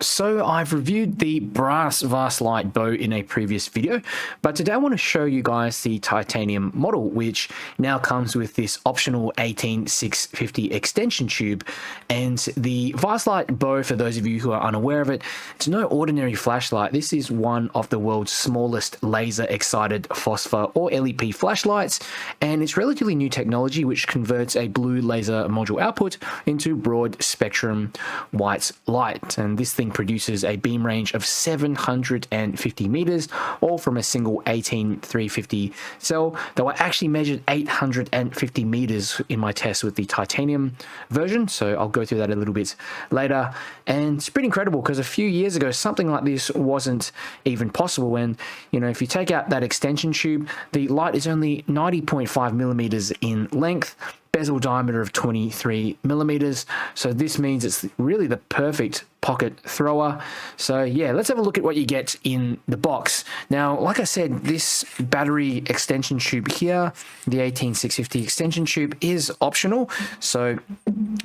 So I've reviewed the brass Vastlite bow in a previous video, but today I want to show you guys the titanium model, which now comes with this optional 18650 extension tube. And the Vastlite bow, for those of you who are unaware of it, it's no ordinary flashlight. This is one of the world's smallest laser excited phosphor or LEP flashlights, and it's relatively new technology which converts a blue laser module output into broad spectrum white light. And this thing produces a beam range of 750 meters, all from a single 18350 cell, though I actually measured 850 meters in my test with the titanium version, so I'll go through that a little bit later. And it's pretty incredible because a few years ago something like this wasn't even possible. And if you take out that extension tube, the light is only 90.5 millimeters in length, bezel diameter of 23 millimeters. So this means it's really the perfect pocket thrower. So yeah, let's have a look at what you get in the box. Now, like I said, this battery extension tube here, the 18650 extension tube, is optional. So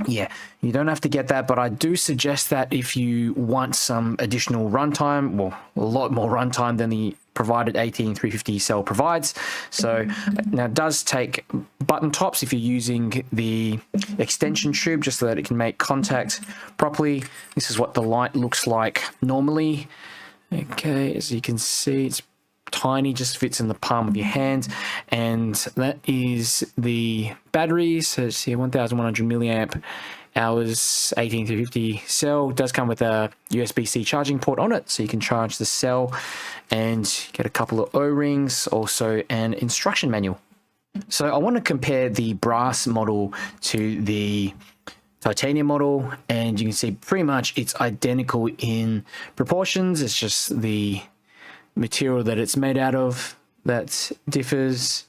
yeah, you don't have to get that, but I do suggest that if you want some additional runtime, well, a lot more runtime than the provided 18350 cell provides. So now it does take button tops if you're using the extension tube, just so that it can make contact properly. This is what the light looks like normally. Okay, as you can see, it's tiny, just fits in the palm of your hand. And that is the battery. So it's here 1100 milliamp hours 18350 cell. It does come with a USB-C charging port on it, so you can charge the cell, and get a couple of O-rings, also an instruction manual. So I want to compare the brass model to the titanium model, and you can see pretty much it's identical in proportions. It's just the material that it's made out of that differs,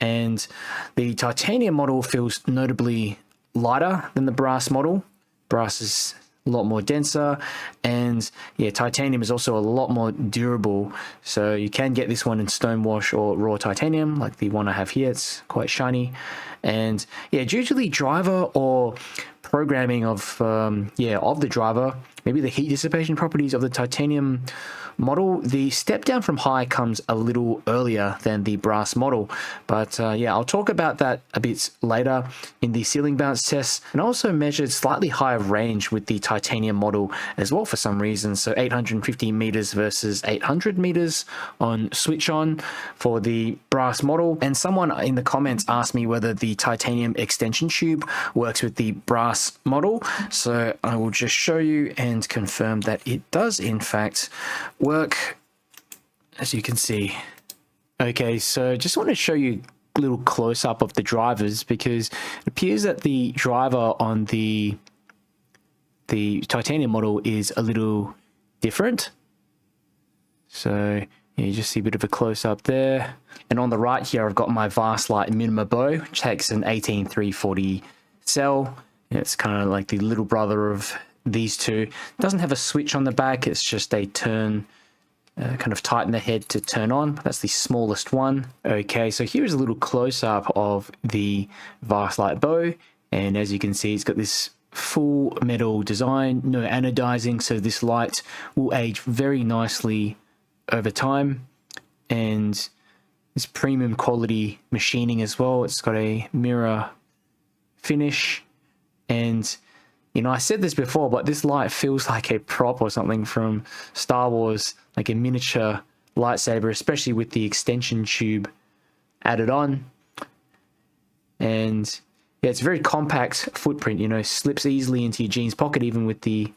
and the titanium model feels notably lighter than the brass model. Brass is a lot more denser, and yeah, titanium is also a lot more durable. So you can get this one in stonewash or raw titanium, like the one I have here. It's quite shiny, and yeah, due to the driver or programming of the driver, maybe the heat dissipation properties of the titanium model, the step down from high comes a little earlier than the brass model. But yeah, I'll talk about that a bit later in the ceiling bounce test. And I also measured slightly higher range with the titanium model as well for some reason. So 850 meters versus 800 meters on switch on for the brass model. And someone in the comments asked me whether the titanium extension tube works with the brass model. So I will just show you and confirm that it does in fact work, as you can see. Okay, so just want to show you a little close-up of the drivers, because it appears that the driver on the titanium model is a little different. So yeah, you just see a bit of a close-up there. And on the right here, I've got my Vastlite minima bow, which takes an 18340 cell. It's kind of like the little brother of these two. It doesn't have a switch on the back, it's just a turn, kind of tighten the head to turn on. That's the smallest one. Okay, so here's a little close-up of the Vastlite bow, and as you can see, it's got this full metal design, no anodizing, so this light will age very nicely over time, and this premium quality machining as well. It's got a mirror finish, and I said this before, but this light feels like a prop or something from Star Wars, like a miniature lightsaber, especially with the extension tube added on. And yeah, it's a very compact footprint, slips easily into your jeans pocket, even with the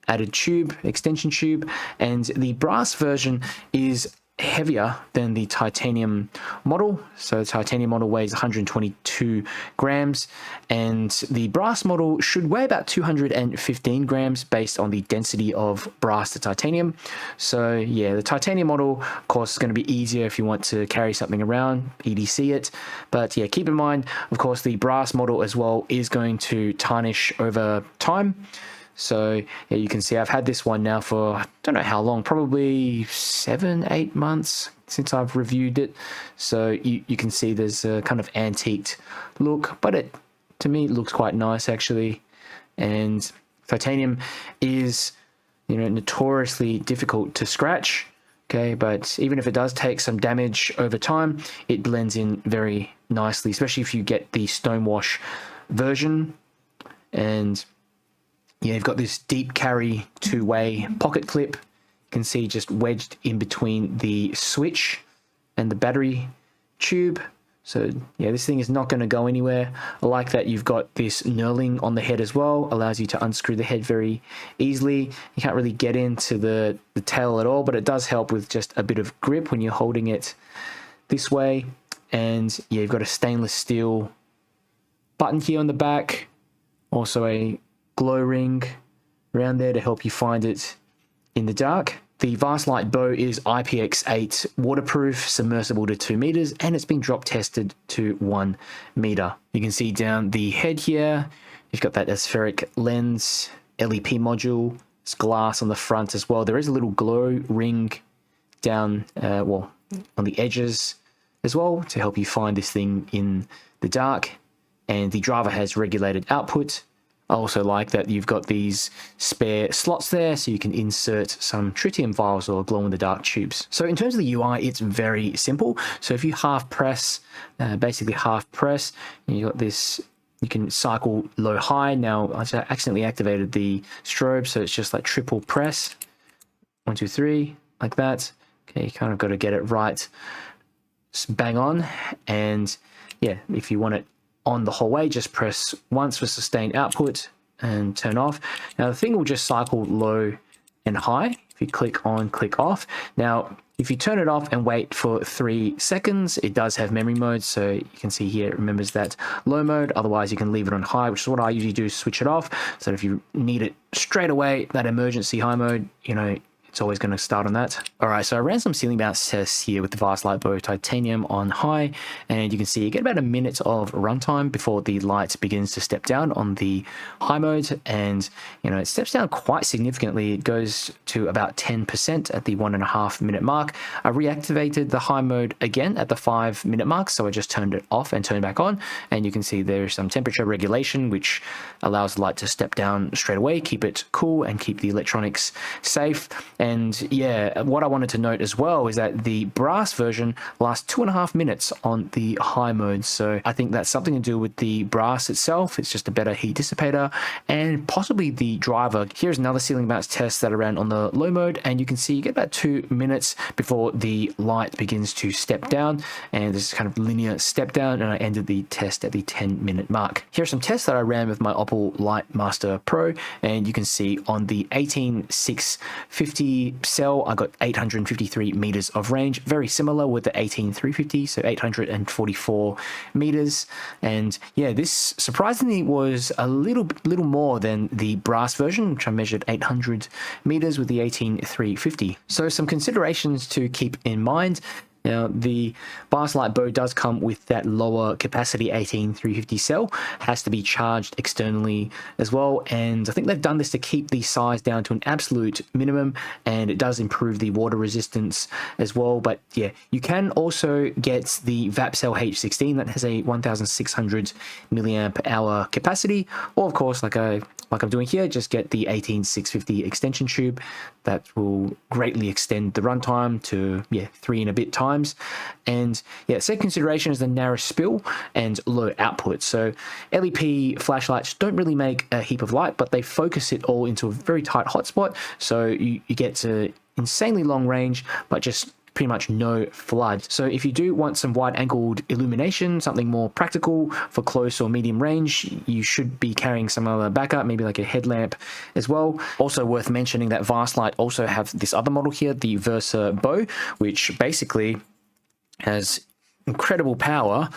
added tube, extension tube. And the brass version is heavier than the titanium model. So the titanium model weighs 122 grams, and the brass model should weigh about 215 grams based on the density of brass to titanium. So yeah, the titanium model, of course, is going to be easier if you want to carry something around, EDC it. But yeah, keep in mind, of course, the brass model as well is going to tarnish over time. So yeah, you can see I've had this one now for, I don't know how long, probably 7-8 months since I've reviewed it. So you can see there's a kind of antiqued look, but to me it looks quite nice actually. And titanium is notoriously difficult to scratch. Okay, but even if it does take some damage over time, it blends in very nicely, especially if you get the stonewash version. And yeah, you've got this deep carry two-way pocket clip. You can see just wedged in between the switch and the battery tube. So yeah, this thing is not going to go anywhere. I like that you've got this knurling on the head as well. Allows you to unscrew the head very easily. You can't really get into the tail at all, but it does help with just a bit of grip when you're holding it this way. And yeah, you've got a stainless steel button here on the back. Also a glow ring around there to help you find it in the dark. The Vastlite Bow is IPX8 waterproof, submersible to 2 meters, and it's been drop tested to 1 meter. You can see down the head here, you've got that aspheric lens, LEP module, it's glass on the front as well. There is a little glow ring down, on the edges as well to help you find this thing in the dark. And the driver has regulated output. I also like that you've got these spare slots there so you can insert some tritium vials or glow-in-the-dark tubes. So in terms of the UI, it's very simple. So if you half press, basically half press, you got this, you can cycle low-high. Now I accidentally activated the strobe, so it's just like triple press. 1, 2, 3, like that. Okay, you kind of got to get it right, bang on. And yeah, if you want it on the whole way, just press once for sustained output and turn off. Now the thing will just cycle low and high if you click on, click off. Now if you turn it off and wait for 3 seconds, it does have memory mode, so you can see here it remembers that low mode. Otherwise you can leave it on high, which is what I usually do, switch it off, so if you need it straight away, that emergency high mode, it's always going to start on that. All right, so I ran some ceiling bounce tests here with the Vastlite Bow Titanium on high, and you can see you get about a minute of runtime before the light begins to step down on the high mode, and it steps down quite significantly. It goes to about 10% at the 1.5 minute mark. I reactivated the high mode again at the 5 minute mark, so I just turned it off and turned it back on, and you can see there's some temperature regulation which allows the light to step down straight away, keep it cool and keep the electronics safe. And yeah, what I wanted to note as well is that the brass version lasts 2.5 minutes on the high mode. So I think that's something to do with the brass itself. It's just a better heat dissipator and possibly the driver. Here's another ceiling bounce test that I ran on the low mode, and you can see you get about 2 minutes before the light begins to step down. And this is kind of linear step down, and I ended the test at the 10-minute mark. Here are some tests that I ran with my Opal Lightmaster Pro, and you can see on the 18650 cell, I got 853 meters of range, very similar with the 18350, so 844 meters. And yeah, this surprisingly was a little more than the brass version, which I measured 800 meters with the 18350. So some considerations to keep in mind. Now, the Vastlite Bow does come with that lower capacity 18350 cell, has to be charged externally as well, and I think they've done this to keep the size down to an absolute minimum, and it does improve the water resistance as well. But yeah, you can also get the VapCell H16 that has a 1600 milliamp hour capacity, or of course, like I'm doing here, just get the 18650 extension tube. That will greatly extend the runtime to 3 and a bit times. And yeah, second consideration is the narrow spill and low output. So LEP flashlights don't really make a heap of light, but they focus it all into a very tight hotspot. So you get to insanely long range, but just pretty much no flood. So if you do want some wide-angled illumination, something more practical for close or medium range, you should be carrying some other backup, maybe like a headlamp as well. Also worth mentioning that Vastlite also have this other model here, the Versa Bow, which basically has incredible power,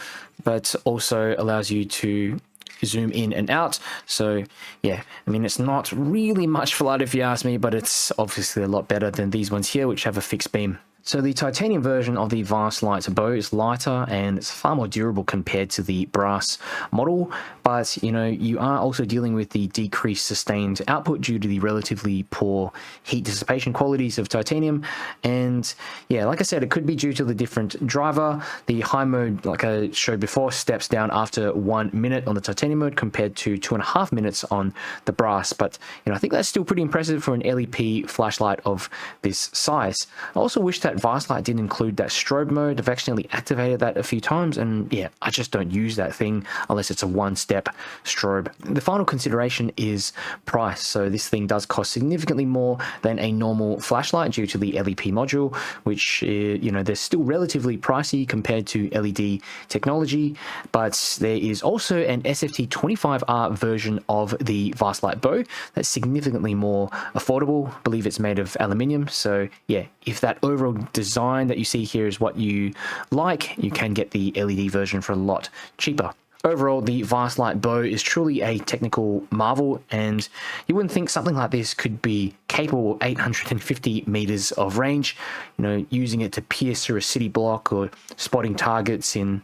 but also allows you to zoom in and out. So yeah, I mean, it's not really much flood if you ask me, but it's obviously a lot better than these ones here, which have a fixed beam. So the titanium version of the Vastlite Bow is lighter and it's far more durable compared to the brass model, but you are also dealing with the decreased sustained output due to the relatively poor heat dissipation qualities of titanium. And yeah, like I said, it could be due to the different driver. The high mode, like I showed before, steps down after 1 minute on the titanium mode compared to 2.5 minutes on the brass, but I think that's still pretty impressive for an LED flashlight of this size. I also wish that Vastlite did include that strobe mode. I've accidentally activated that a few times, and yeah, I just don't use that thing unless it's a one-step strobe. The final consideration is price. So this thing does cost significantly more than a normal flashlight due to the LED module, which they're still relatively pricey compared to LED technology. But there is also an SFT25R version of the Vastlite Bow that's significantly more affordable. I believe it's made of aluminium. So yeah, if that overall design that you see here is what you like, you can get the LED version for a lot cheaper. Overall, the Vastlite Bow is truly a technical marvel, and you wouldn't think something like this could be capable of 850 meters of range, using it to pierce through a city block or spotting targets in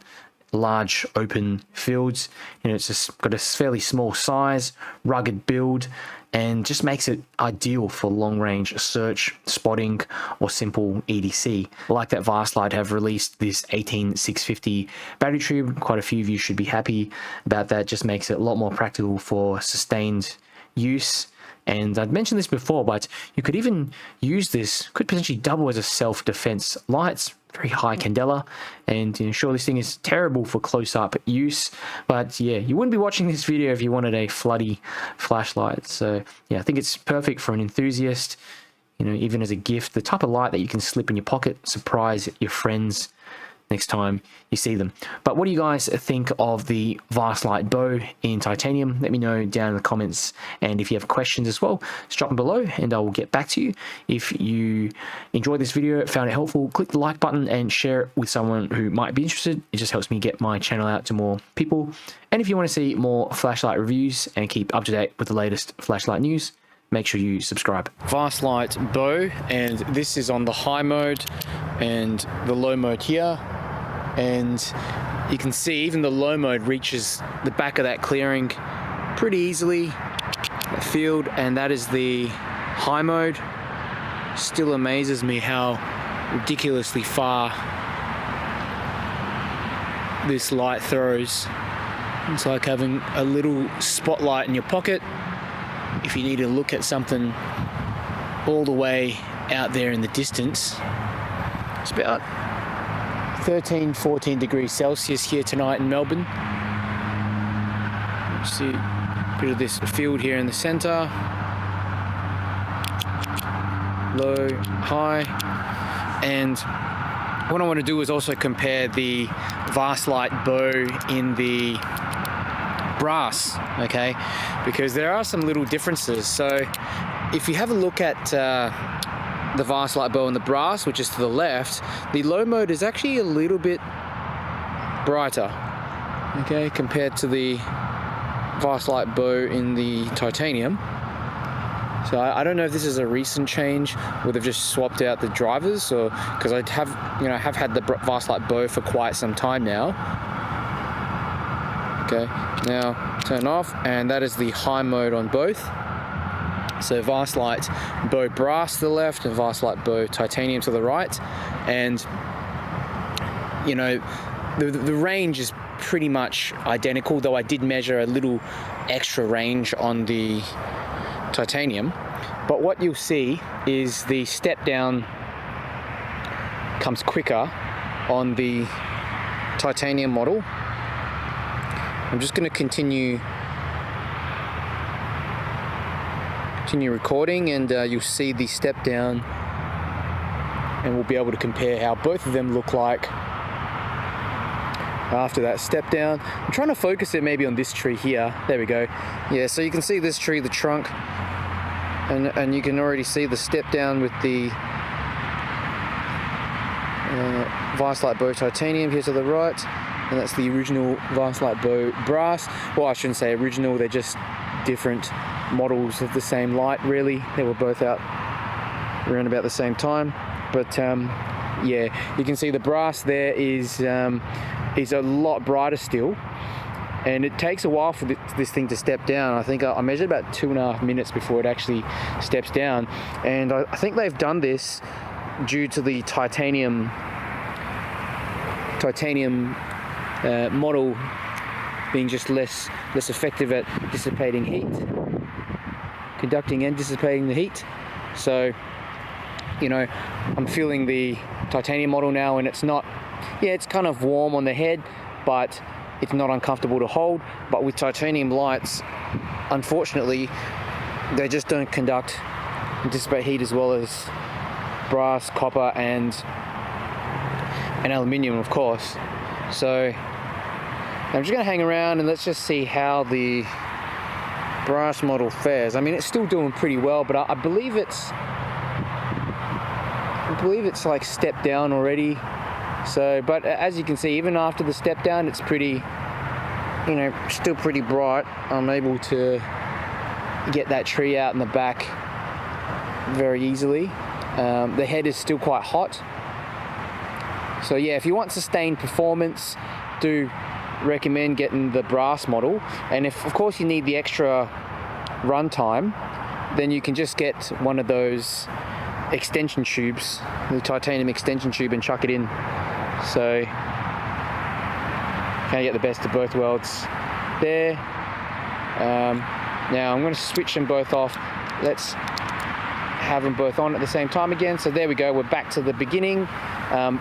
large open fields. It's just got a fairly small size, rugged build, and just makes it ideal for long-range search, spotting, or simple EDC. Like that Vastlite have released this 18650 battery tube. Quite a few of you should be happy about that. Just makes it a lot more practical for sustained use. And I'd mentioned this before, but you could even use this, could potentially double as a self-defense light. Very high candela, and sure, this thing is terrible for close-up use, but yeah, you wouldn't be watching this video if you wanted a floody flashlight. So yeah, I think it's perfect for an enthusiast, even as a gift, the type of light that you can slip in your pocket, surprise your friends next time you see them. But what do you guys think of the Vastlite Bow in titanium? Let me know down in the comments, and if you have questions as well, just drop them below and I will get back to you. If you enjoyed this video, found it helpful, click the like button and share it with someone who might be interested. It just helps me get my channel out to more people. And if you want to see more flashlight reviews and keep up to date with the latest flashlight news, make sure you subscribe. Vastlite Bow, and this is on the high mode and the low mode here. And you can see even the low mode reaches the back of that clearing pretty easily, that field, and that is the high mode. Still amazes me how ridiculously far this light throws. It's like having a little spotlight in your pocket if you need to look at something all the way out there in the distance. It's about 13-14 degrees Celsius here tonight in Melbourne. You see a bit of this field here in the center. Low, high. And what I want to do is also compare the Vastlite Bow in the brass, okay? Because there are some little differences. So if you have a look at the Vastlite Bow in the brass, which is to the left, the low mode is actually a little bit brighter, okay, compared to the Vastlite Bow in the titanium. So I don't know if this is a recent change where they've just swapped out the drivers, or because I have had the Vastlite Bow for quite some time now. Okay, now turn off, and that is the high mode on both. So Vastlite Bow brass to the left and Vastlite Bow titanium to the right. And the range is pretty much identical, though I did measure a little extra range on the titanium. But what you'll see is the step down comes quicker on the titanium model. I'm just going to continue recording, and you'll see the step down, and we'll be able to compare how both of them look like after that step down. I'm trying to focus it maybe on this tree here. There we go. Yeah, so you can see this tree, the trunk, and you can already see the step down with the Vastlite Bow titanium here to the right, and that's the original Vastlite Bow brass. Well, I shouldn't say original, they're just different models of the same light, really. They were both out around about the same time, but Yeah, you can see the brass there is a lot brighter still, and it takes a while for this thing to step down. I think I measured about 2.5 minutes before it actually steps down, and I think they've done this due to the titanium model being just less effective at dissipating heat, conducting and dissipating the heat. So, you know, I'm feeling the titanium model now, and it's not, yeah, it's kind of warm on the head, but it's not uncomfortable to hold. But with titanium lights, unfortunately, they just don't conduct and dissipate heat as well as brass, copper, and aluminium, of course. So I'm just going to hang around and let's just see how the brass model fares. I mean, it's still doing pretty well, but I believe it's like stepped down already. So, but as you can see, even after the step down, it's pretty, you know, still pretty bright. I'm able to get that tree out in the back very easily. The head is still quite hot. So yeah, if you want sustained performance, do recommend getting the brass model. And if, of course, you need the extra runtime, then you can just get one of those extension tubes, the titanium extension tube, and chuck it in. So kind of get the best of both worlds there. Now I'm going to switch them both off. Let's have them both on at the same time again. So there we go, we're back to the beginning,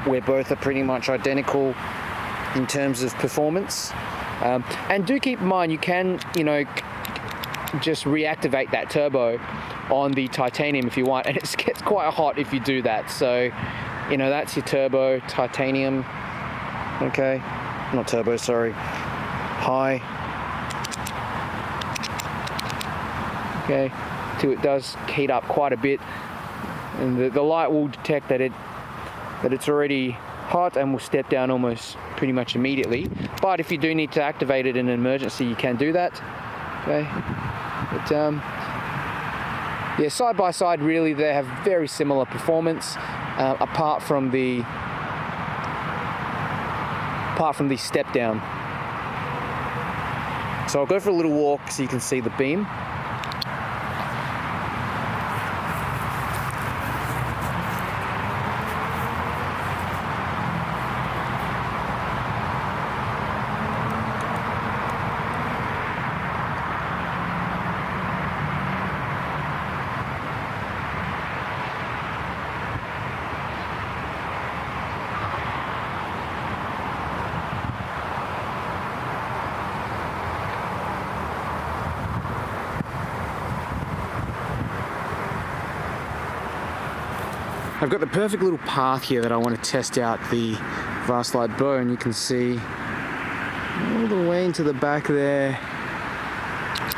where both are pretty much identical in terms of performance. And do keep in mind, you can, you know, just reactivate that turbo on the titanium if you want, and it gets quite hot if you do that. So, you know, that's your turbo titanium. Okay, not turbo, sorry, high. Okay, till it does heat up quite a bit, and the light will detect that it's already hot and will step down almost pretty much immediately. But if you do need to activate it in an emergency, you can do that. Okay, but yeah, side by side, really, they have very similar performance, apart from the step down. So I'll go for a little walk so you can see the beam. I've got the perfect little path here that I want to test out the Vastlite Bow, and you can see all the way into the back there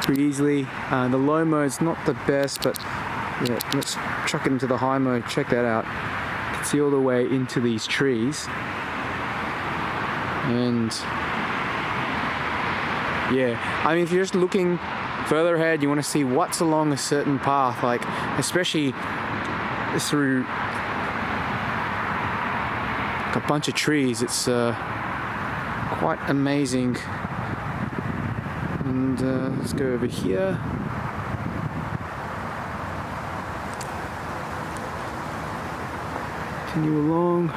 pretty easily. The low mode's not the best, but yeah, let's chuck it into the high mode. Check that out. You can see all the way into these trees. And yeah, I mean, if you're just looking further ahead, you want to see what's along a certain path, like especially through a bunch of trees. It's quite amazing. And let's go over here. Continue along.